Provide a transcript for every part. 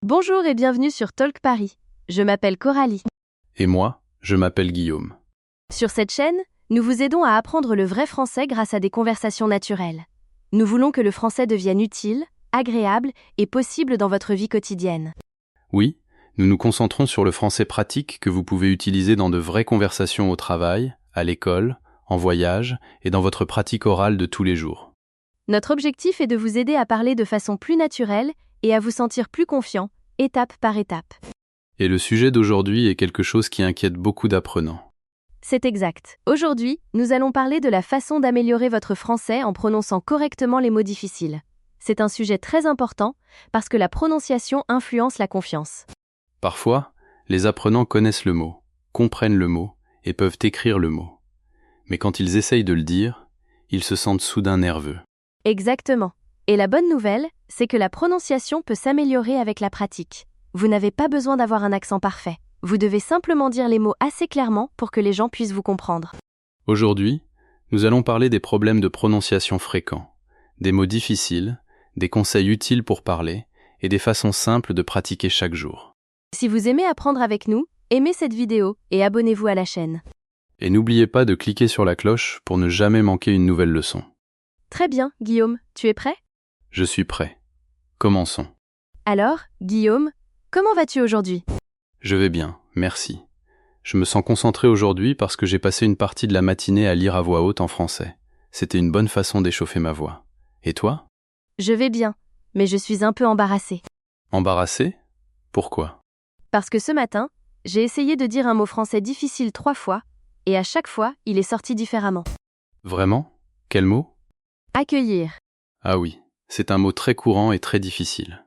Bonjour et bienvenue sur Talk Paris. Je m'appelle Coralie. Et moi, je m'appelle Guillaume. Sur cette chaîne, nous vous aidons à apprendre le vrai français grâce à des conversations naturelles. Nous voulons que le français devienne utile, agréable et possible dans votre vie quotidienne. Oui, nous nous concentrons sur le français pratique que vous pouvez utiliser dans de vraies conversations au travail, à l'école, en voyage et dans votre pratique orale de tous les jours. Notre objectif est de vous aider à parler de façon plus naturelle et à vous sentir plus confiant, étape par étape. Et le sujet d'aujourd'hui est quelque chose qui inquiète beaucoup d'apprenants. C'est exact. Aujourd'hui, nous allons parler de la façon d'améliorer votre français en prononçant correctement les mots difficiles. C'est un sujet très important parce que la prononciation influence la confiance. Parfois, les apprenants connaissent le mot, comprennent le mot et peuvent écrire le mot. Mais quand ils essayent de le dire, ils se sentent soudain nerveux. Exactement. Et la bonne nouvelle, c'est que la prononciation peut s'améliorer avec la pratique. Vous n'avez pas besoin d'avoir un accent parfait. Vous devez simplement dire les mots assez clairement pour que les gens puissent vous comprendre. Aujourd'hui, nous allons parler des problèmes de prononciation fréquents, des mots difficiles, des conseils utiles pour parler et des façons simples de pratiquer chaque jour. Si vous aimez apprendre avec nous, aimez cette vidéo et abonnez-vous à la chaîne. Et n'oubliez pas de cliquer sur la cloche pour ne jamais manquer une nouvelle leçon. Très bien, Guillaume, tu es prêt ? Je suis prêt. Commençons. Alors, Guillaume, comment vas-tu aujourd'hui ? Je vais bien, merci. Je me sens concentré aujourd'hui parce que j'ai passé une partie de la matinée à lire à voix haute en français. C'était une bonne façon d'échauffer ma voix. Et toi ? Je vais bien, mais je suis un peu embarrassée. Embarrassé ? Pourquoi ? Parce que ce matin, j'ai essayé de dire un mot français difficile 3 fois, et à chaque fois, il est sorti différemment. Vraiment ? Quel mot ? Accueillir. Ah oui, c'est un mot très courant et très difficile.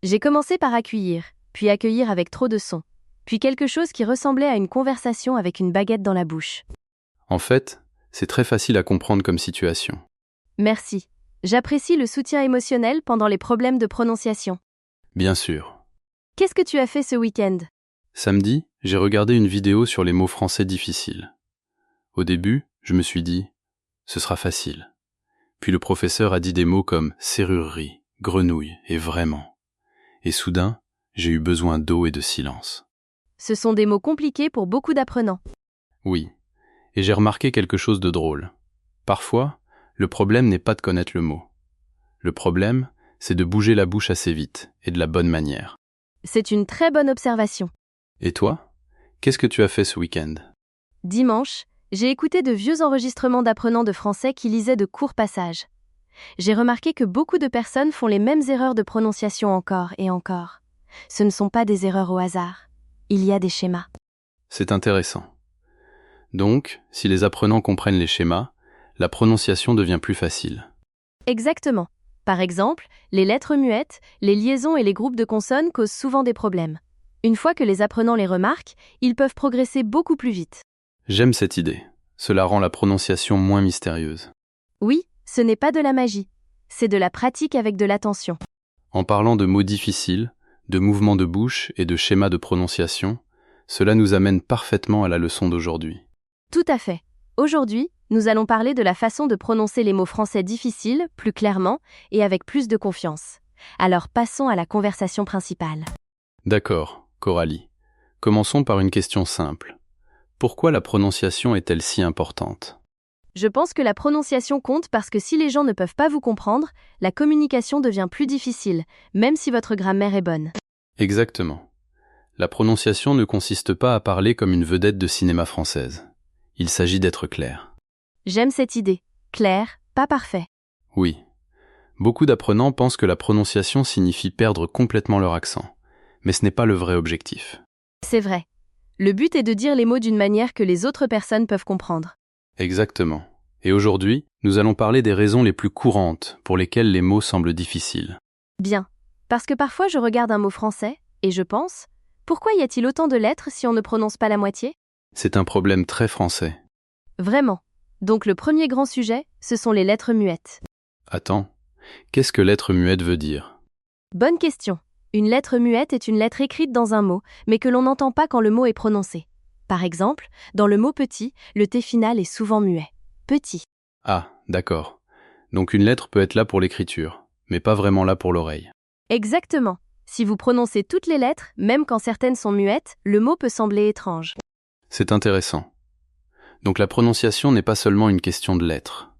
J'ai commencé par accueillir, puis accueillir avec trop de son, puis quelque chose qui ressemblait à une conversation avec une baguette dans la bouche. En fait, c'est très facile à comprendre comme situation. Merci. J'apprécie le soutien émotionnel pendant les problèmes de prononciation. Bien sûr. Qu'est-ce que tu as fait ce week-end ? Samedi, j'ai regardé une vidéo sur les mots français difficiles. Au début, je me suis dit « ce sera facile ». Puis le professeur a dit des mots comme « serrurerie »,« grenouille » et « vraiment ». Et soudain, j'ai eu besoin d'eau et de silence. Ce sont des mots compliqués pour beaucoup d'apprenants. Oui, et j'ai remarqué quelque chose de drôle. Parfois, le problème n'est pas de connaître le mot. Le problème, c'est de bouger la bouche assez vite et de la bonne manière. C'est une très bonne observation. Et toi ? Qu'est-ce que tu as fait ce week-end ? Dimanche, j'ai écouté de vieux enregistrements d'apprenants de français qui lisaient de courts passages. J'ai remarqué que beaucoup de personnes font les mêmes erreurs de prononciation encore et encore. Ce ne sont pas des erreurs au hasard. Il y a des schémas. C'est intéressant. Donc, si les apprenants comprennent les schémas, la prononciation devient plus facile. Exactement. Par exemple, les lettres muettes, les liaisons et les groupes de consonnes causent souvent des problèmes. Une fois que les apprenants les remarquent, ils peuvent progresser beaucoup plus vite. J'aime cette idée. Cela rend la prononciation moins mystérieuse. Oui, ce n'est pas de la magie. C'est de la pratique avec de l'attention. En parlant de mots difficiles, de mouvements de bouche et de schémas de prononciation, cela nous amène parfaitement à la leçon d'aujourd'hui. Tout à fait. Aujourd'hui, nous allons parler de la façon de prononcer les mots français difficiles, plus clairement et avec plus de confiance. Alors passons à la conversation principale. D'accord, Coralie. Commençons par une question simple. Pourquoi la prononciation est-elle si importante ? Je pense que la prononciation compte parce que si les gens ne peuvent pas vous comprendre, la communication devient plus difficile, même si votre grammaire est bonne. Exactement. La prononciation ne consiste pas à parler comme une vedette de cinéma française. Il s'agit d'être clair. J'aime cette idée. Clair, pas parfait. Oui. Beaucoup d'apprenants pensent que la prononciation signifie perdre complètement leur accent. Mais ce n'est pas le vrai objectif. C'est vrai. Le but est de dire les mots d'une manière que les autres personnes peuvent comprendre. Exactement. Et aujourd'hui, nous allons parler des raisons les plus courantes pour lesquelles les mots semblent difficiles. Bien. Parce que parfois je regarde un mot français, et je pense, pourquoi y a-t-il autant de lettres si on ne prononce pas la moitié ? C'est un problème très français. Vraiment. Donc le premier grand sujet, ce sont les lettres muettes. Attends, qu'est-ce que lettre muette veut dire ? Bonne question. Une lettre muette est une lettre écrite dans un mot, mais que l'on n'entend pas quand le mot est prononcé. Par exemple, dans le mot petit, le T final est souvent muet. Petit. Ah, d'accord. Donc une lettre peut être là pour l'écriture, mais pas vraiment là pour l'oreille. Exactement. Si vous prononcez toutes les lettres, même quand certaines sont muettes, le mot peut sembler étrange. C'est intéressant. Donc la prononciation n'est pas seulement une question de lettres,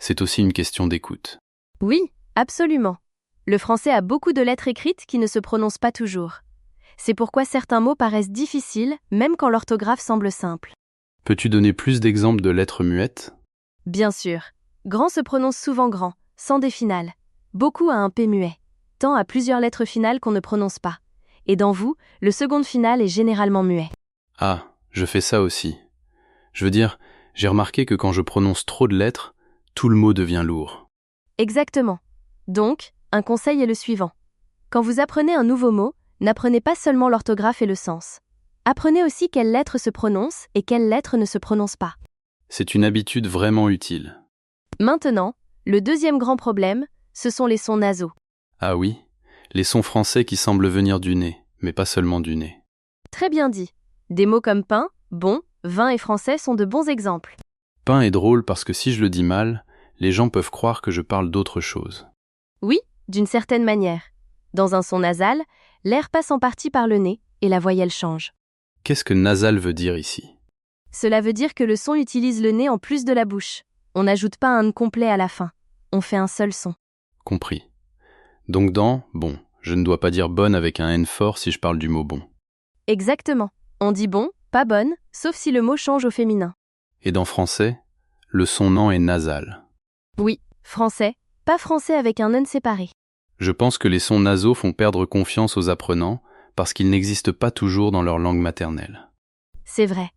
c'est aussi une question d'écoute. Oui, absolument. Le français a beaucoup de lettres écrites qui ne se prononcent pas toujours. C'est pourquoi certains mots paraissent difficiles, même quand l'orthographe semble simple. Peux-tu donner plus d'exemples de lettres muettes? Bien sûr. Grand se prononce souvent grand, sans des finales. Beaucoup a un P muet. Tant a plusieurs lettres finales qu'on ne prononce pas. Et dans vous, le second final est généralement muet. Ah, je fais ça aussi. Je veux dire, j'ai remarqué que quand je prononce trop de lettres, tout le mot devient lourd. Exactement. Donc, un conseil est le suivant. Quand vous apprenez un nouveau mot, n'apprenez pas seulement l'orthographe et le sens. Apprenez aussi quelles lettres se prononcent et quelles lettres ne se prononcent pas. C'est une habitude vraiment utile. Maintenant, le deuxième grand problème, ce sont les sons nasaux. Ah oui, les sons français qui semblent venir du nez, mais pas seulement du nez. Très bien dit. Des mots comme pain, bon, vin et français sont de bons exemples. Pain est drôle parce que si je le dis mal, les gens peuvent croire que je parle d'autre chose. Oui, d'une certaine manière. Dans un son nasal, l'air passe en partie par le nez et la voyelle change. Qu'est-ce que nasal veut dire ici? Cela veut dire que le son utilise le nez en plus de la bouche. On n'ajoute pas un N complet à la fin. On fait un seul son. Compris. Donc bon, je ne dois pas dire bonne avec un N fort si je parle du mot bon. Exactement. On dit bon, pas bonne, sauf si le mot change au féminin. Et dans français, le son nan est nasal. Oui, français, pas français avec un N séparé. Je pense que les sons nasaux font perdre confiance aux apprenants parce qu'ils n'existent pas toujours dans leur langue maternelle. C'est vrai.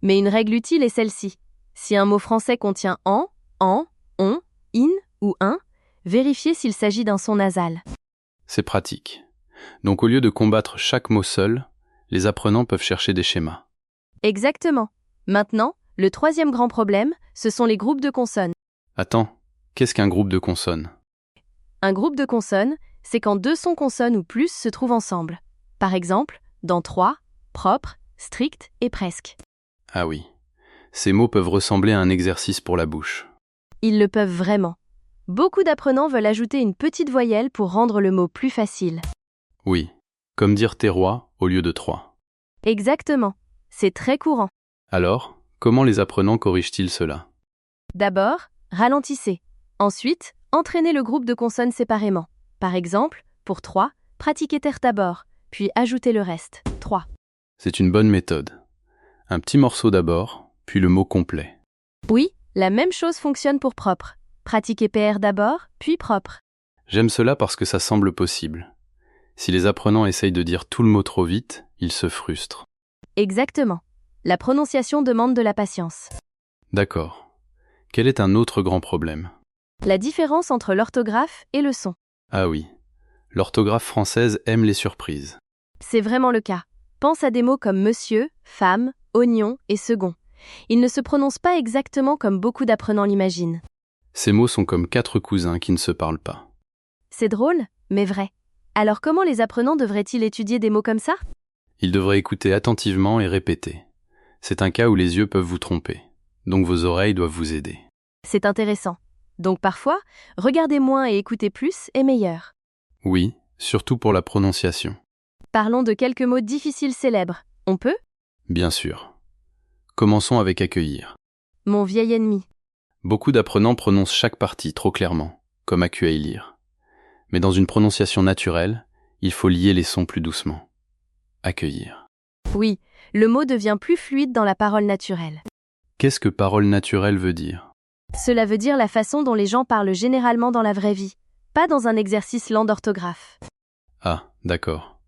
Mais une règle utile est celle-ci. Si un mot français contient en, on, in ou un, vérifiez s'il s'agit d'un son nasal. C'est pratique. Donc au lieu de combattre chaque mot seul, les apprenants peuvent chercher des schémas. Exactement. Maintenant, le troisième grand problème, ce sont les groupes de consonnes. Attends, qu'est-ce qu'un groupe de consonnes? Un groupe de consonnes, c'est quand deux sons consonnes ou plus se trouvent ensemble. Par exemple, dans 3, propre, strict et presque. Ah oui, ces mots peuvent ressembler à un exercice pour la bouche. Ils le peuvent vraiment. Beaucoup d'apprenants veulent ajouter une petite voyelle pour rendre le mot plus facile. Oui, comme dire terroir au lieu de 3. Exactement. C'est très courant. Alors, comment les apprenants corrigent-ils cela? D'abord, ralentissez. Ensuite, entraînez le groupe de consonnes séparément. Par exemple, pour 3, pratiquez terre d'abord, puis ajoutez le reste. 3. C'est une bonne méthode. Un petit morceau d'abord, puis le mot complet. Oui, la même chose fonctionne pour propre. Pratiquez PR d'abord, puis propre. J'aime cela parce que ça semble possible. Si les apprenants essayent de dire tout le mot trop vite, ils se frustrent. Exactement. La prononciation demande de la patience. D'accord. Quel est un autre grand problème? La différence entre l'orthographe et le son. Ah oui, l'orthographe française aime les surprises. C'est vraiment le cas. Pense à des mots comme monsieur, femme, oignon et second. Ils ne se prononcent pas exactement comme beaucoup d'apprenants l'imaginent. Ces mots sont comme 4 cousins qui ne se parlent pas. C'est drôle, mais vrai. Alors comment les apprenants devraient-ils étudier des mots comme ça? Ils devraient écouter attentivement et répéter. C'est un cas où les yeux peuvent vous tromper, donc vos oreilles doivent vous aider. C'est intéressant. Donc parfois, regarder moins et écouter plus est meilleur. Oui, surtout pour la prononciation. Parlons de quelques mots difficiles célèbres. On peut? Bien sûr. Commençons avec accueillir. Mon vieil ennemi. Beaucoup d'apprenants prononcent chaque partie trop clairement, comme accueillir. Mais dans une prononciation naturelle, il faut lier les sons plus doucement. Accueillir. Oui, le mot devient plus fluide dans la parole naturelle. Qu'est-ce que parole naturelle veut dire? Cela veut dire la façon dont les gens parlent généralement dans la vraie vie, pas dans un exercice lent d'orthographe. Ah, d'accord.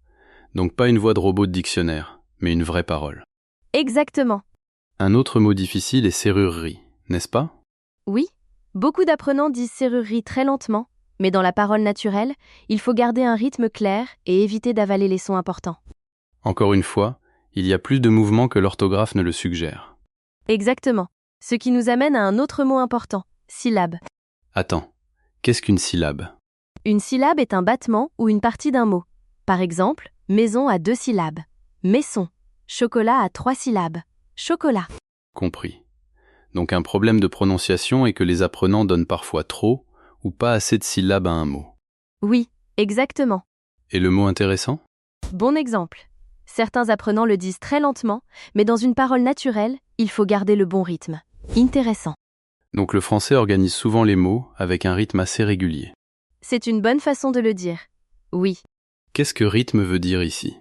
Donc pas une voix de robot de dictionnaire, mais une vraie parole. Exactement. Un autre mot difficile est serrurerie, n'est-ce pas? Oui, beaucoup d'apprenants disent serrurerie très lentement, mais dans la parole naturelle, il faut garder un rythme clair et éviter d'avaler les sons importants. Encore une fois, il y a plus de mouvements que l'orthographe ne le suggère. Exactement. Ce qui nous amène à un autre mot important, syllabe. Attends, qu'est-ce qu'une syllabe? Une syllabe est un battement ou une partie d'un mot. Par exemple, maison a 2 syllabes. Maison. Chocolat a 3 syllabes. Chocolat. Compris. Donc un problème de prononciation est que les apprenants donnent parfois trop ou pas assez de syllabes à un mot. Oui, exactement. Et le mot intéressant? Bon exemple. Certains apprenants le disent très lentement, mais dans une parole naturelle, il faut garder le bon rythme. Intéressant. Donc le français organise souvent les mots avec un rythme assez régulier. C'est une bonne façon de le dire. Oui. Qu'est-ce que rythme veut dire ici?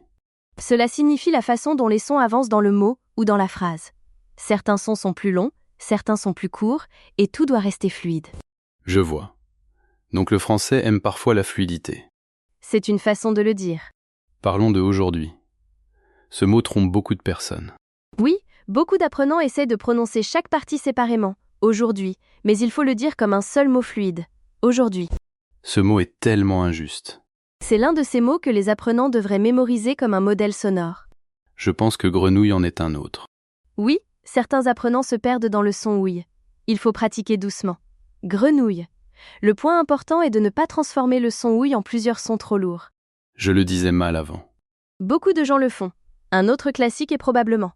Cela signifie la façon dont les sons avancent dans le mot ou dans la phrase. Certains sons sont plus longs, certains sont plus courts, et tout doit rester fluide. Je vois. Donc le français aime parfois la fluidité. C'est une façon de le dire. Parlons de aujourd'hui. Ce mot trompe beaucoup de personnes. Oui, beaucoup d'apprenants essaient de prononcer chaque partie séparément, aujourd'hui, mais il faut le dire comme un seul mot fluide. Aujourd'hui. Ce mot est tellement injuste. C'est l'un de ces mots que les apprenants devraient mémoriser comme un modèle sonore. Je pense que grenouille en est un autre. Oui, certains apprenants se perdent dans le son ouïe. Il faut pratiquer doucement. Grenouille. Le point important est de ne pas transformer le son ouïe en plusieurs sons trop lourds. Je le disais mal avant. Beaucoup de gens le font. Un autre classique est probablement.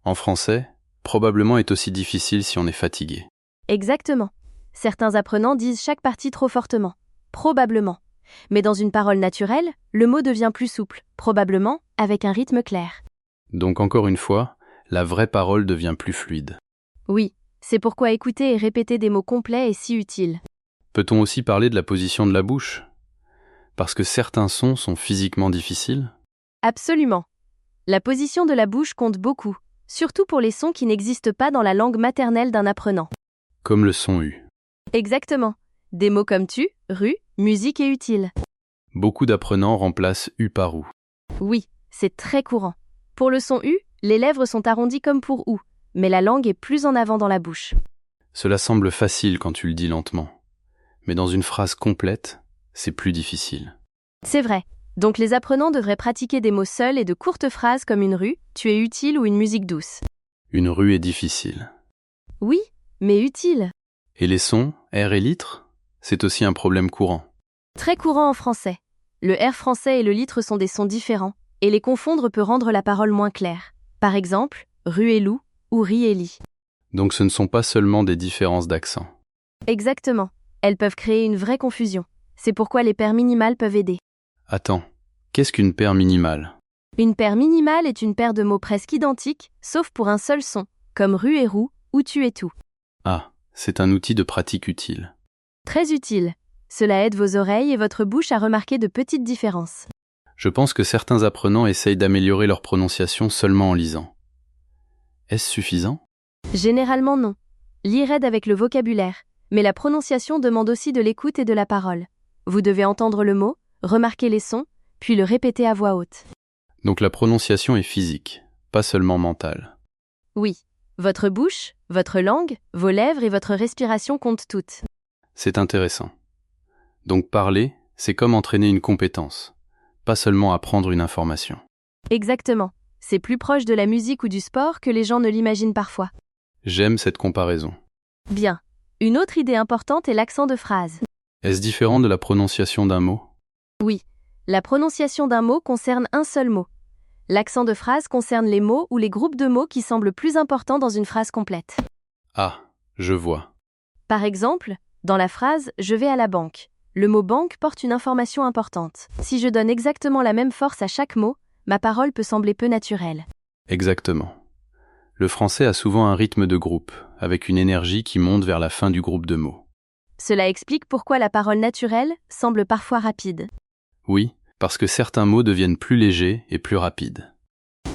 En français, probablement est aussi difficile si on est fatigué. Exactement. Certains apprenants disent chaque partie trop fortement. Probablement. Mais dans une parole naturelle, le mot devient plus souple, probablement, avec un rythme clair. Donc encore une fois, la vraie parole devient plus fluide. Oui, c'est pourquoi écouter et répéter des mots complets est si utile. Peut-on aussi parler de la position de la bouche? Parce que certains sons sont physiquement difficiles? Absolument. La position de la bouche compte beaucoup, surtout pour les sons qui n'existent pas dans la langue maternelle d'un apprenant. Comme le son U. Exactement. Des mots comme tu, rue, musique et utile. Beaucoup d'apprenants remplacent U par OU. Oui, c'est très courant. Pour le son U, les lèvres sont arrondies comme pour OU, mais la langue est plus en avant dans la bouche. Cela semble facile quand tu le dis lentement. Mais dans une phrase complète, c'est plus difficile. C'est vrai. Donc les apprenants devraient pratiquer des mots seuls et de courtes phrases comme une rue, tu es utile ou une musique douce. Une rue est difficile. Oui, mais utile. Et les sons, R et litre? C'est aussi un problème courant. Très courant en français. Le R français et le litre sont des sons différents, et les confondre peut rendre la parole moins claire. Par exemple, rue et loup ou ri et lit. Donc ce ne sont pas seulement des différences d'accent. Exactement. Elles peuvent créer une vraie confusion. C'est pourquoi les paires minimales peuvent aider. Attends, qu'est-ce qu'une paire minimale? Une paire minimale est une paire de mots presque identiques, sauf pour un seul son, comme rue et roue ou tu et tout. Ah, c'est un outil de pratique utile. Très utile. Cela aide vos oreilles et votre bouche à remarquer de petites différences. Je pense que certains apprenants essayent d'améliorer leur prononciation seulement en lisant. Est-ce suffisant? Généralement non. Lire aide avec le vocabulaire, mais la prononciation demande aussi de l'écoute et de la parole. Vous devez entendre le mot, remarquer les sons, puis le répéter à voix haute. Donc la prononciation est physique, pas seulement mentale. Oui. Votre bouche, votre langue, vos lèvres et votre respiration comptent toutes. C'est intéressant. Donc parler, c'est comme entraîner une compétence, pas seulement apprendre une information. Exactement. C'est plus proche de la musique ou du sport que les gens ne l'imaginent parfois. J'aime cette comparaison. Bien. Une autre idée importante est l'accent de phrase. Est-ce différent de la prononciation d'un mot? Oui. La prononciation d'un mot concerne un seul mot. L'accent de phrase concerne les mots ou les groupes de mots qui semblent plus importants dans une phrase complète. Ah, je vois. Par exemple, dans la phrase « je vais à la banque », le mot « banque » porte une information importante. Si je donne exactement la même force à chaque mot, ma parole peut sembler peu naturelle. Exactement. Le français a souvent un rythme de groupe, avec une énergie qui monte vers la fin du groupe de mots. Cela explique pourquoi la parole naturelle semble parfois rapide. Oui, parce que certains mots deviennent plus légers et plus rapides.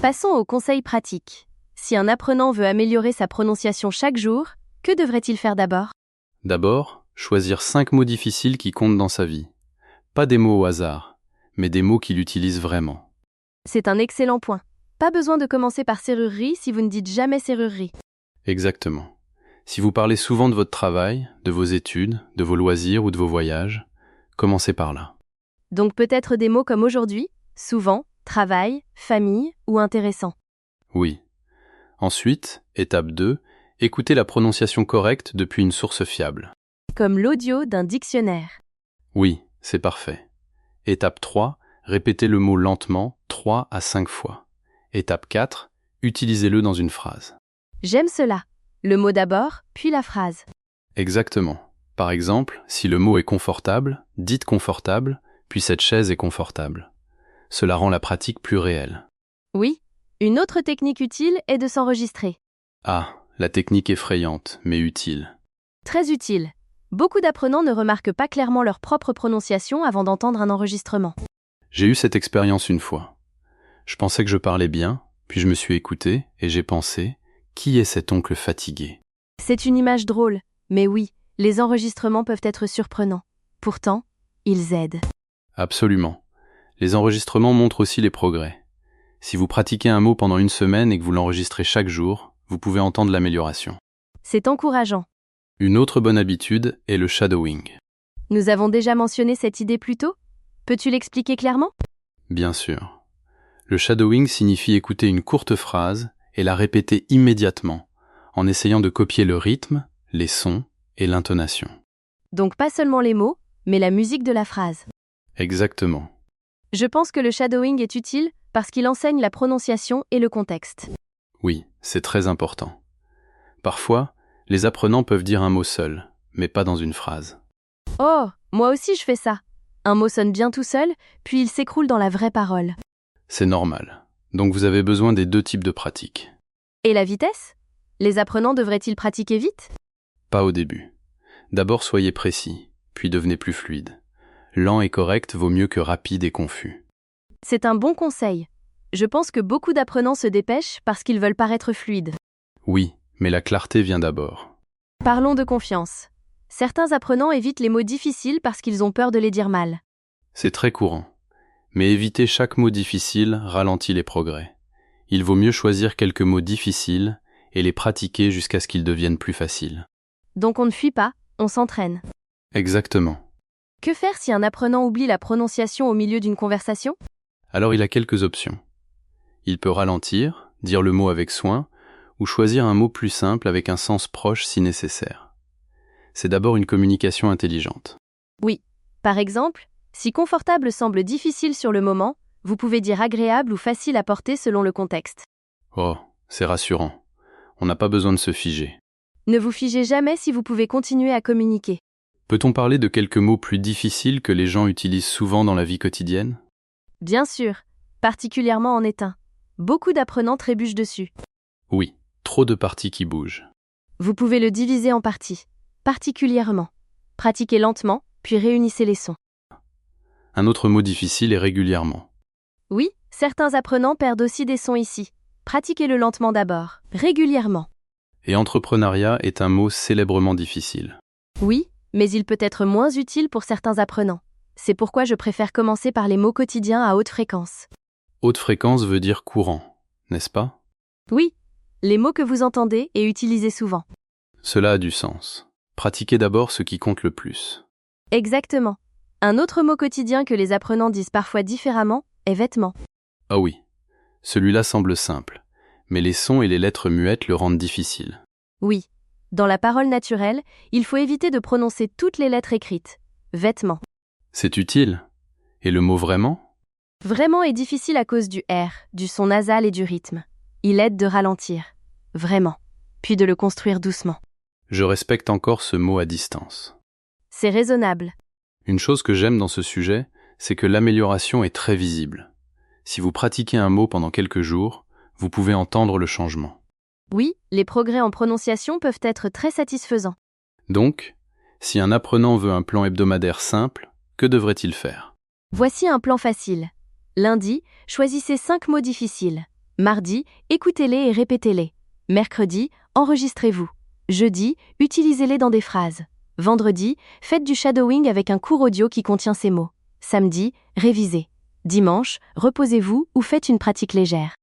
Passons aux conseils pratiques. Si un apprenant veut améliorer sa prononciation chaque jour, que devrait-il faire d'abord? D'abord, choisir 5 mots difficiles qui comptent dans sa vie. Pas des mots au hasard, mais des mots qu'il utilise vraiment. C'est un excellent point. Pas besoin de commencer par serrurerie si vous ne dites jamais serrurerie. Exactement. Si vous parlez souvent de votre travail, de vos études, de vos loisirs ou de vos voyages, commencez par là. Donc peut-être des mots comme aujourd'hui, souvent, travail, famille ou intéressant. Oui. Ensuite, étape 2, écoutez la prononciation correcte depuis une source fiable. Comme l'audio d'un dictionnaire. Oui, c'est parfait. Étape 3, répétez le mot lentement 3 à 5 fois. Étape 4, utilisez-le dans une phrase. J'aime cela. Le mot d'abord, puis la phrase. Exactement. Par exemple, si le mot est confortable, dites confortable, Puis cette chaise est confortable. Cela rend la pratique plus réelle. Oui, une autre technique utile est de s'enregistrer. Ah, la technique effrayante, mais utile. Très utile. Beaucoup d'apprenants ne remarquent pas clairement leur propre prononciation avant d'entendre un enregistrement. J'ai eu cette expérience une fois. Je pensais que je parlais bien, puis je me suis écouté et j'ai pensé, qui est cet oncle fatigué? C'est une image drôle, mais oui, les enregistrements peuvent être surprenants. Pourtant, ils aident. Absolument. Les enregistrements montrent aussi les progrès. Si vous pratiquez un mot pendant une semaine et que vous l'enregistrez chaque jour, vous pouvez entendre l'amélioration. C'est encourageant. Une autre bonne habitude est le shadowing. Nous avons déjà mentionné cette idée plus tôt. Peux-tu l'expliquer clairement? Bien sûr. Le shadowing signifie écouter une courte phrase et la répéter immédiatement, en essayant de copier le rythme, les sons et l'intonation. Donc pas seulement les mots, mais la musique de la phrase. Exactement. Je pense que le shadowing est utile parce qu'il enseigne la prononciation et le contexte. Oui, c'est très important. Parfois, les apprenants peuvent dire un mot seul, mais pas dans une phrase. Oh, moi aussi je fais ça. Un mot sonne bien tout seul, puis il s'écroule dans la vraie parole. C'est normal. Donc vous avez besoin des deux types de pratiques. Et la vitesse? Les apprenants devraient-ils pratiquer vite? Pas au début. D'abord soyez précis, puis devenez plus fluide. Lent et correct vaut mieux que rapide et confus. C'est un bon conseil. Je pense que beaucoup d'apprenants se dépêchent parce qu'ils veulent paraître fluides. Oui, mais la clarté vient d'abord. Parlons de confiance. Certains apprenants évitent les mots difficiles parce qu'ils ont peur de les dire mal. C'est très courant. Mais éviter chaque mot difficile ralentit les progrès. Il vaut mieux choisir quelques mots difficiles et les pratiquer jusqu'à ce qu'ils deviennent plus faciles. Donc on ne fuit pas, on s'entraîne. Exactement. Que faire si un apprenant oublie la prononciation au milieu d'une conversation? Alors il a quelques options. Il peut ralentir, dire le mot avec soin, ou choisir un mot plus simple avec un sens proche si nécessaire. C'est d'abord une communication intelligente. Oui. Par exemple, si confortable semble difficile sur le moment, vous pouvez dire agréable ou facile à porter selon le contexte. Oh, c'est rassurant. On n'a pas besoin de se figer. Ne vous figez jamais si vous pouvez continuer à communiquer. Peut-on parler de quelques mots plus difficiles que les gens utilisent souvent dans la vie quotidienne? Bien sûr, particulièrement en étain. Beaucoup d'apprenants trébuchent dessus. Oui, trop de parties qui bougent. Vous pouvez le diviser en parties. Particulièrement. Pratiquez lentement, puis réunissez les sons. Un autre mot difficile est régulièrement. Oui, certains apprenants perdent aussi des sons ici. Pratiquez-le lentement d'abord, régulièrement. Et entrepreneuriat est un mot célèbrement difficile. Oui, mais il peut être moins utile pour certains apprenants. C'est pourquoi je préfère commencer par les mots quotidiens à haute fréquence. Haute fréquence veut dire courant, n'est-ce pas? Oui, les mots que vous entendez et utilisez souvent. Cela a du sens. Pratiquez d'abord ce qui compte le plus. Exactement. Un autre mot quotidien que les apprenants disent parfois différemment est vêtement. Ah oui, celui-là semble simple, mais les sons et les lettres muettes le rendent difficile. Oui. Dans la parole naturelle, il faut éviter de prononcer toutes les lettres écrites. Vêtement. C'est utile. Et le mot vraiment? Vraiment est difficile à cause du R, du son nasal et du rythme. Il aide de ralentir. Vraiment. Puis de le construire doucement. Je respecte encore ce mot à distance. C'est raisonnable. Une chose que j'aime dans ce sujet, c'est que l'amélioration est très visible. Si vous pratiquez un mot pendant quelques jours, vous pouvez entendre le changement. Oui, les progrès en prononciation peuvent être très satisfaisants. Donc, si un apprenant veut un plan hebdomadaire simple, que devrait-il faire? Voici un plan facile. Lundi, choisissez 5 mots difficiles. Mardi, écoutez-les et répétez-les. Mercredi, enregistrez-vous. Jeudi, utilisez-les dans des phrases. Vendredi, faites du shadowing avec un court audio qui contient ces mots. Samedi, révisez. Dimanche, reposez-vous ou faites une pratique légère.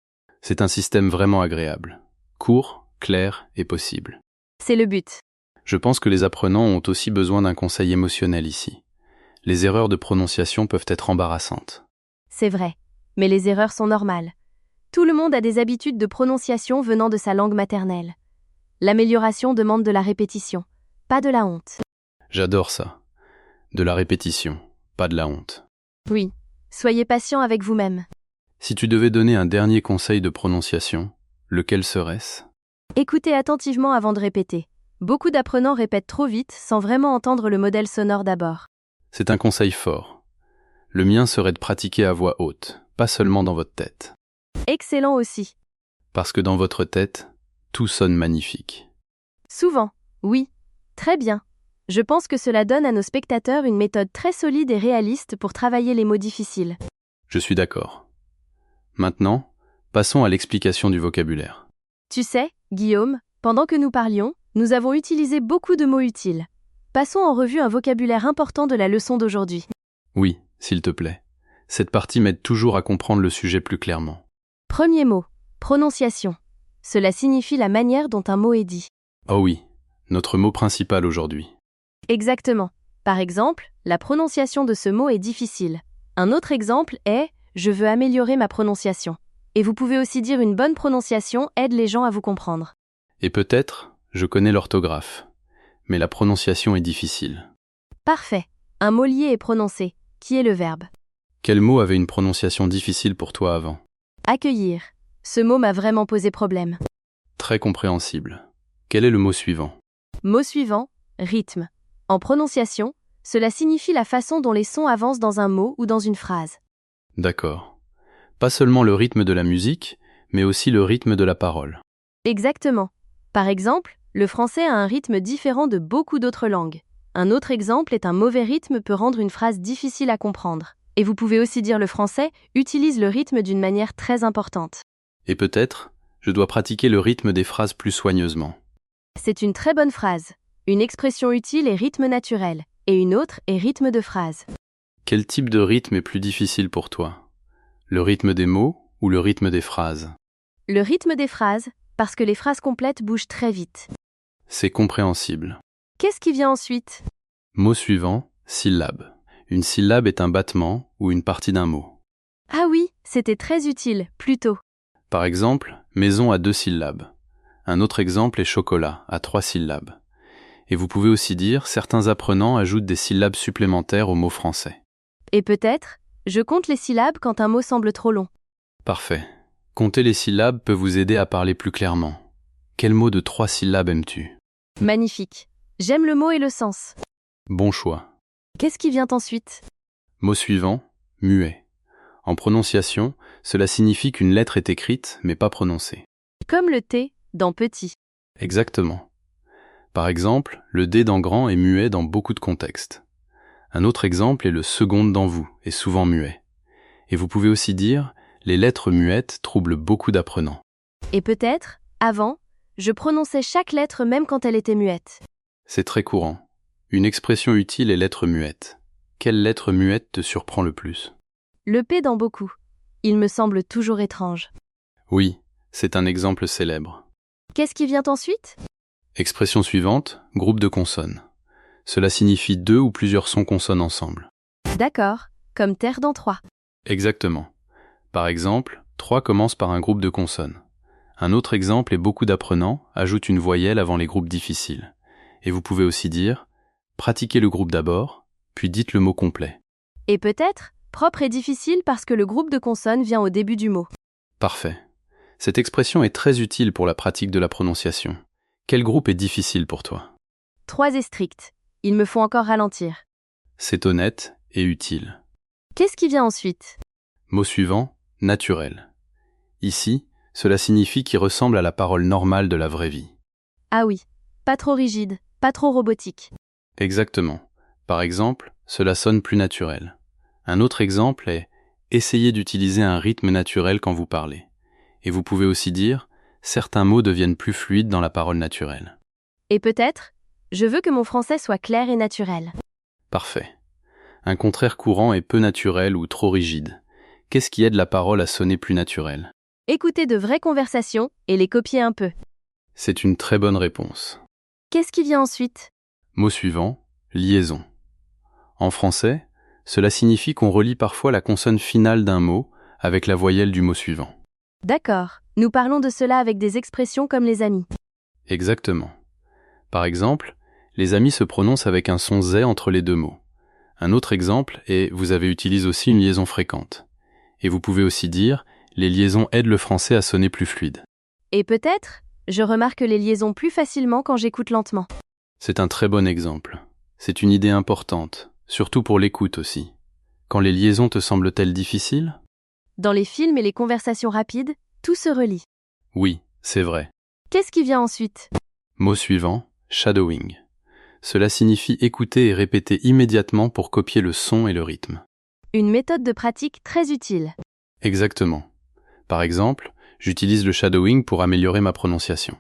C'est un système vraiment agréable. Court, clair et possible. C'est le but. Je pense que les apprenants ont aussi besoin d'un conseil émotionnel ici. Les erreurs de prononciation peuvent être embarrassantes. C'est vrai, mais les erreurs sont normales. Tout le monde a des habitudes de prononciation venant de sa langue maternelle. L'amélioration demande de la répétition, pas de la honte. J'adore ça. De la répétition, pas de la honte. Oui, soyez patient avec vous-même. Si tu devais donner un dernier conseil de prononciation, lequel serait-ce? Écoutez attentivement avant de répéter. Beaucoup d'apprenants répètent trop vite sans vraiment entendre le modèle sonore d'abord. C'est un conseil fort. Le mien serait de pratiquer à voix haute, pas seulement dans votre tête. Excellent aussi. Parce que dans votre tête, tout sonne magnifique. Souvent, oui. Très bien. Je pense que cela donne à nos spectateurs une méthode très solide et réaliste pour travailler les mots difficiles. Je suis d'accord. Maintenant, passons à l'explication du vocabulaire. Tu sais, Guillaume, pendant que nous parlions, nous avons utilisé beaucoup de mots utiles. Passons en revue un vocabulaire important de la leçon d'aujourd'hui. Oui, s'il te plaît. Cette partie m'aide toujours à comprendre le sujet plus clairement. Premier mot, prononciation. Cela signifie la manière dont un mot est dit. Oh oui, notre mot principal aujourd'hui. Exactement. Par exemple, la prononciation de ce mot est difficile. Un autre exemple est « je veux améliorer ma prononciation ». Et vous pouvez aussi dire une bonne prononciation aide les gens à vous comprendre. Et peut-être, je connais l'orthographe, mais la prononciation est difficile. Parfait. Un mot lié est prononcé. Qui est le verbe? Quel mot avait une prononciation difficile pour toi avant? Accueillir. Ce mot m'a vraiment posé problème. Très compréhensible. Quel est le mot suivant? Mot suivant, rythme. En prononciation, cela signifie la façon dont les sons avancent dans un mot ou dans une phrase. D'accord. Pas seulement le rythme de la musique, mais aussi le rythme de la parole. Exactement. Par exemple, le français a un rythme différent de beaucoup d'autres langues. Un autre exemple est un mauvais rythme peut rendre une phrase difficile à comprendre. Et vous pouvez aussi dire le français utilise le rythme d'une manière très importante. Et peut-être, je dois pratiquer le rythme des phrases plus soigneusement. C'est une très bonne phrase. Une expression utile est rythme naturel, et une autre est rythme de phrase. Quel type de rythme est plus difficile pour toi? Le rythme des mots ou le rythme des phrases? Le rythme des phrases, parce que les phrases complètes bougent très vite. C'est compréhensible. Qu'est-ce qui vient ensuite? Mot suivant, syllabe. Une syllabe est un battement ou une partie d'un mot. Ah oui, c'était très utile, plus tôt. Par exemple, maison à 2 syllabes. Un autre exemple est chocolat à 3 syllabes. Et vous pouvez aussi dire certains apprenants ajoutent des syllabes supplémentaires au mot français. Et peut-être, je compte les syllabes quand un mot semble trop long. Parfait. Compter les syllabes peut vous aider à parler plus clairement. Quel mot de 3 syllabes aimes-tu? Magnifique. J'aime le mot et le sens. Bon choix. Qu'est-ce qui vient ensuite? Mot suivant, muet. En prononciation, cela signifie qu'une lettre est écrite mais pas prononcée. Comme le T dans petit. Exactement. Par exemple, le D dans grand est muet dans beaucoup de contextes. Un autre exemple est le seconde dans vous est souvent muet. Et vous pouvez aussi dire les lettres muettes troublent beaucoup d'apprenants. Et peut-être, avant, je prononçais chaque lettre même quand elle était muette. C'est très courant. Une expression utile est lettre muette. Quelle lettre muette te surprend le plus? Le P dans beaucoup. Il me semble toujours étrange. Oui, c'est un exemple célèbre. Qu'est-ce qui vient ensuite? Expression suivante, groupe de consonnes. Cela signifie 2 ou plusieurs sons consonnes ensemble. D'accord, comme terre dans 3. Exactement. Par exemple, 3 commence par un groupe de consonnes. Un autre exemple est beaucoup d'apprenants ajoutent une voyelle avant les groupes difficiles. Et vous pouvez aussi dire pratiquez le groupe d'abord, puis dites le mot complet. Et peut-être, propre et difficile parce que le groupe de consonnes vient au début du mot. Parfait. Cette expression est très utile pour la pratique de la prononciation. Quel groupe est difficile pour toi? 3 est strict. Il me faut encore ralentir. C'est honnête et utile. Qu'est-ce qui vient ensuite? Mot suivant, naturel. Ici, cela signifie qu'il ressemble à la parole normale de la vraie vie. Ah oui, pas trop rigide, pas trop robotique. Exactement. Par exemple, cela sonne plus naturel. Un autre exemple est essayez d'utiliser un rythme naturel quand vous parlez. Et vous pouvez aussi dire certains mots deviennent plus fluides dans la parole naturelle. Et peut-être, je veux que mon français soit clair et naturel. Parfait. Un contraire courant est peu naturel ou trop rigide. Qu'est-ce qui aide la parole à sonner plus naturelle? Écouter de vraies conversations et les copier un peu. C'est une très bonne réponse. Qu'est-ce qui vient ensuite? Mot suivant, liaison. En français, cela signifie qu'on relie parfois la consonne finale d'un mot avec la voyelle du mot suivant. D'accord, nous parlons de cela avec des expressions comme les amis. Exactement. Par exemple, les amis se prononcent avec un son Z entre les deux mots. Un autre exemple est vous avez utilisé aussi une liaison fréquente. Et vous pouvez aussi dire les liaisons aident le français à sonner plus fluide. Et peut-être, je remarque les liaisons plus facilement quand j'écoute lentement. C'est un très bon exemple. C'est une idée importante, surtout pour l'écoute aussi. Quand les liaisons te semblent-elles difficiles? Dans les films et les conversations rapides, tout se relie. Oui, c'est vrai. Qu'est-ce qui vient ensuite? Mot suivant, shadowing. Cela signifie écouter et répéter immédiatement pour copier le son et le rythme. Une méthode de pratique très utile. Exactement. Par exemple, j'utilise le shadowing pour améliorer ma prononciation.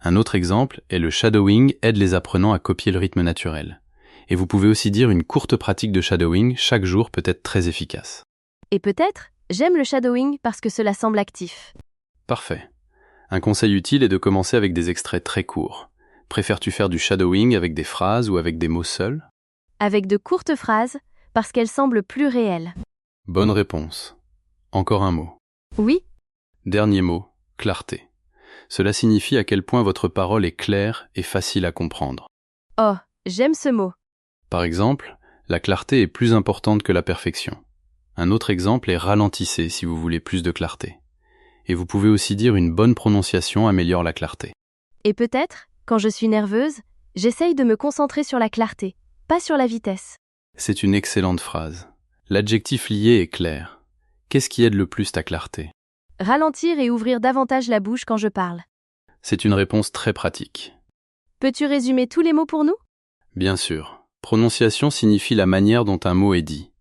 Un autre exemple est le shadowing aide les apprenants à copier le rythme naturel. Et vous pouvez aussi dire une courte pratique de shadowing chaque jour peut être très efficace. Et peut-être, j'aime le shadowing parce que cela semble actif. Parfait. Un conseil utile est de commencer avec des extraits très courts. Préfères-tu faire du shadowing avec des phrases ou avec des mots seuls? Avec de courtes phrases, parce qu'elles semblent plus réelles. Bonne réponse. Encore un mot. Oui, Dernier mot, clarté. Cela signifie à quel point votre parole est claire et facile à comprendre. oh, j'aime ce mot. Par exemple, la clarté est plus importante que la perfection. Un autre exemple est ralentissez si vous voulez plus de clarté. Et vous pouvez aussi dire une bonne prononciation améliore la clarté. Et peut-être, quand je suis nerveuse, j'essaye de me concentrer sur la clarté, pas sur la vitesse. C'est une excellente phrase. L'adjectif lié est clair. Qu'est-ce qui aide le plus ta clarté? Ralentir et ouvrir davantage la bouche quand je parle. C'est une réponse très pratique. Peux-tu résumer tous les mots pour nous? Bien sûr. Prononciation signifie la manière dont un mot est dit.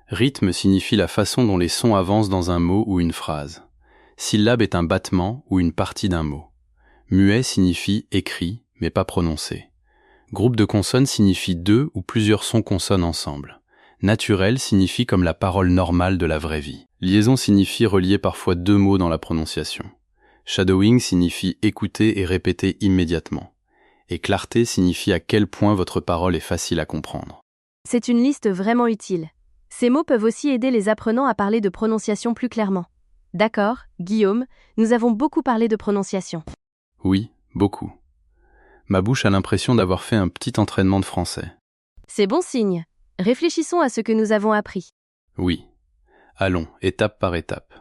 Rythme signifie la façon dont les sons avancent dans un mot ou une phrase. Syllabe est un battement ou une partie d'un mot. Muet signifie écrit, mais pas prononcé. Groupe de consonnes signifie deux ou plusieurs sons consonnes ensemble. Naturel signifie comme la parole normale de la vraie vie. Liaison signifie relier parfois deux mots dans la prononciation. Shadowing signifie écouter et répéter immédiatement. Et clarté signifie à quel point votre parole est facile à comprendre. C'est une liste vraiment utile. Ces mots peuvent aussi aider les apprenants à parler de prononciation plus clairement. D'accord, Guillaume, nous avons beaucoup parlé de prononciation. Oui, beaucoup. Ma bouche a l'impression d'avoir fait un petit entraînement de français. C'est bon signe. Réfléchissons à ce que nous avons appris. Oui. Allons, étape par étape.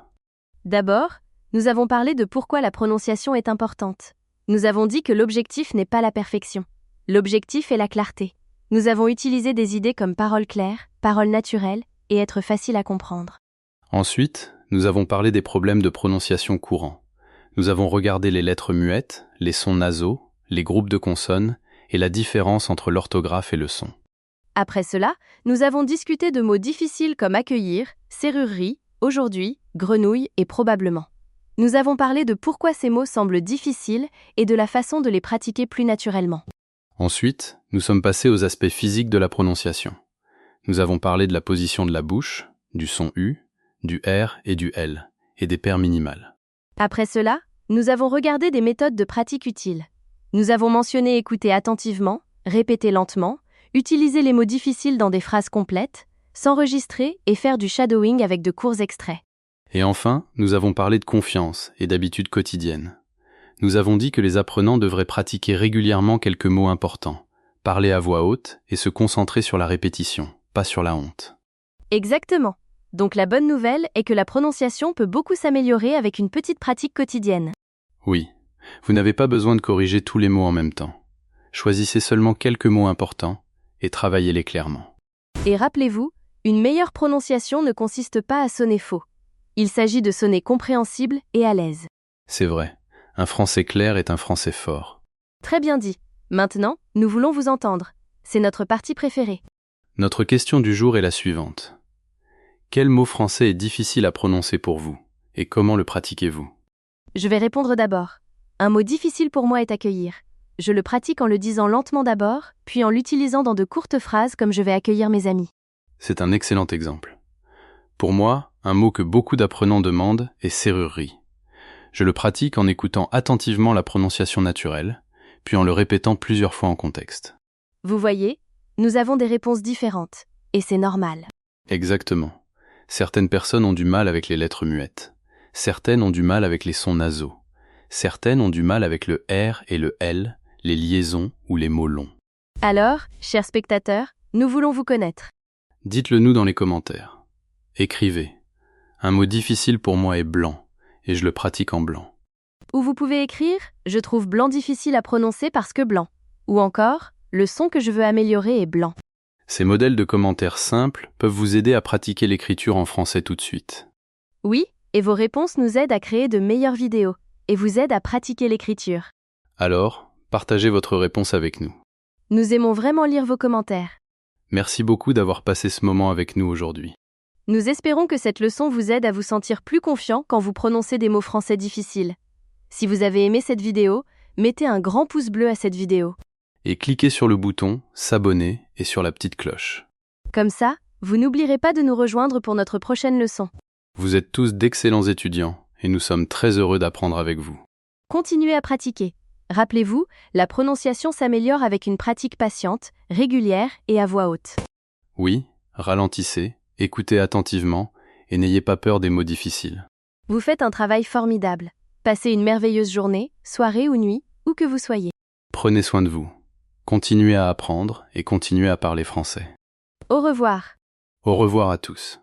D'abord, nous avons parlé de pourquoi la prononciation est importante. Nous avons dit que l'objectif n'est pas la perfection. L'objectif est la clarté. Nous avons utilisé des idées comme parole claire, parole naturelle et être facile à comprendre. Ensuite, nous avons parlé des problèmes de prononciation courants. Nous avons regardé les lettres muettes, les sons nasaux, les groupes de consonnes et la différence entre l'orthographe et le son. Après cela, nous avons discuté de mots difficiles comme accueillir, serrurerie, aujourd'hui, grenouille et probablement. Nous avons parlé de pourquoi ces mots semblent difficiles et de la façon de les pratiquer plus naturellement. Ensuite, nous sommes passés aux aspects physiques de la prononciation. Nous avons parlé de la position de la bouche, du son U, du R et du L, et des paires minimales. Après cela, nous avons regardé des méthodes de pratique utiles. Nous avons mentionné écouter attentivement, répéter lentement, utiliser les mots difficiles dans des phrases complètes, s'enregistrer et faire du shadowing avec de courts extraits. Et enfin, nous avons parlé de confiance et d'habitudes quotidiennes. Nous avons dit que les apprenants devraient pratiquer régulièrement quelques mots importants, parler à voix haute et se concentrer sur la répétition, pas sur la honte. Exactement. Donc la bonne nouvelle est que la prononciation peut beaucoup s'améliorer avec une petite pratique quotidienne. Oui, vous n'avez pas besoin de corriger tous les mots en même temps. Choisissez seulement quelques mots importants et travaillez-les clairement. Et rappelez-vous, une meilleure prononciation ne consiste pas à sonner faux. Il s'agit de sonner compréhensible et à l'aise. C'est vrai, un français clair est un français fort. Très bien dit. Maintenant, nous voulons vous entendre. C'est notre partie préférée. Notre question du jour est la suivante. Quel mot français est difficile à prononcer pour vous et comment le pratiquez-vous? Je vais répondre d'abord. Un mot difficile pour moi est accueillir. Je le pratique en le disant lentement d'abord, puis en l'utilisant dans de courtes phrases comme je vais accueillir mes amis. C'est un excellent exemple. Pour moi, un mot que beaucoup d'apprenants demandent est serrurerie. Je le pratique en écoutant attentivement la prononciation naturelle, puis en le répétant plusieurs fois en contexte. Vous voyez, nous avons des réponses différentes, et c'est normal. Exactement. Certaines personnes ont du mal avec les lettres muettes. Certaines ont du mal avec les sons nasaux. Certaines ont du mal avec le R et le L, les liaisons ou les mots longs. Alors, chers spectateurs, nous voulons vous connaître. Dites-le nous dans les commentaires. Écrivez. Un mot difficile pour moi est blanc, et je le pratique en blanc. Ou vous pouvez écrire « Je trouve blanc difficile à prononcer parce que blanc ». Ou encore « Le son que je veux améliorer est blanc ». Ces modèles de commentaires simples peuvent vous aider à pratiquer l'écriture en français tout de suite. Oui, et vos réponses nous aident à créer de meilleures vidéos et vous aident à pratiquer l'écriture. Alors, partagez votre réponse avec nous. Nous aimons vraiment lire vos commentaires. Merci beaucoup d'avoir passé ce moment avec nous aujourd'hui. Nous espérons que cette leçon vous aide à vous sentir plus confiant quand vous prononcez des mots français difficiles. Si vous avez aimé cette vidéo, mettez un grand pouce bleu à cette vidéo. Et cliquez sur le bouton « S'abonner » et sur la petite cloche. Comme ça, vous n'oublierez pas de nous rejoindre pour notre prochaine leçon. Vous êtes tous d'excellents étudiants et nous sommes très heureux d'apprendre avec vous. Continuez à pratiquer. Rappelez-vous, la prononciation s'améliore avec une pratique patiente, régulière et à voix haute. Oui, ralentissez, écoutez attentivement et n'ayez pas peur des mots difficiles. Vous faites un travail formidable. Passez une merveilleuse journée, soirée ou nuit, où que vous soyez. Prenez soin de vous. Continuez à apprendre et continuez à parler français. Au revoir. Au revoir à tous.